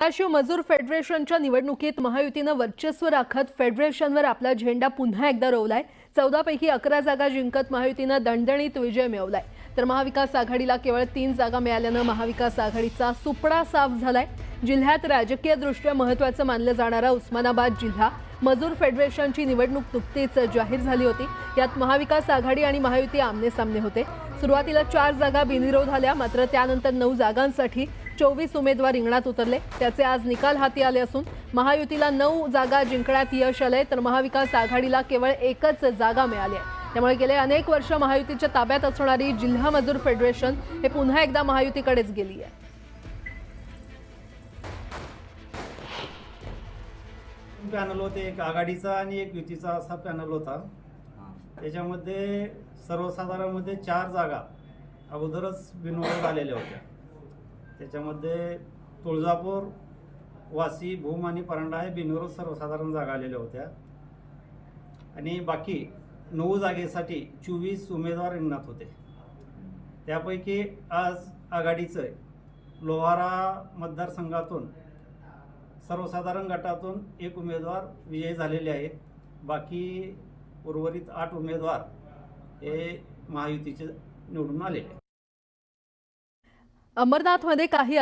महाराष्ट्र मजूर फेडरेशनच्या निवडणुकीत महायुतीनं वर्चस्व राखत फेडरेशनवर आपला झेंडा पुन्हा एकदा रोवलाय। 14 पैकी 11 जागा जिंकत महायुतीनं दणदणीत विजय मिळवलाय। तर महाविकास आघाडीला केवळ 3 जागा मिळाल्यानं महाविकास आघाडीचा सुपडा साफ झालाय। जिल्ह्यात राजकीयदृष्ट्या महत्त्वाचं मानलं जाणारा उस्मानाबाद जिल्हा मजूर फेडरेशनची निवडणूक नुकतीच जाहीर झाली होती। यात महाविकास आघाडी आणि महायुती आमने-सामने होते। सुरुवातीला 4 जागा बिनविरोध आल्या, मात्र त्यानंतर 9 जागांसाठी 24 उमेदवार रिंगणात उतरले। त्याचे आज निकाल हाती आले असून महायुतीला 9 जागा जिंकण्यात यश आले, तर महाविकास आघाडीला केवळ 1च जागा मिळाली आहे। त्यामुळे गेले अनेक वर्ष महायुतीच्या ताब्यात असणारी जिल्हा मजूर फेडरेशन हे पुन्हा एकदा महायुतीकडेच गेली आहे। पॅनल होते, एक आघाडीचा आणि एक युतीचा असा पॅनल होता। त्याच्यामध्ये सर्वसाधारणमध्ये 4 जागा अगोदरच बिनविरोध आलेल्या होत्या। त्याच्यामध्ये तुळजापूर, वाशी, भूम आणि परांडा हे बिनविरोध सर्वसाधारण जागा आलेल्या होत्या आणि बाकी 9 जागेसाठी 24 उमेदवार रिंगणात होते। त्यापैकी आज आघाडीचं लोहारा मतदारसंघातून सर्वसाधारण गटातून 1 उमेदवार विजयी झालेले आहेत। बाकी उर्वरित 8 उमेदवार हे महायुतीचे निवडून आलेले आहेत। अमरनाथमध्ये काही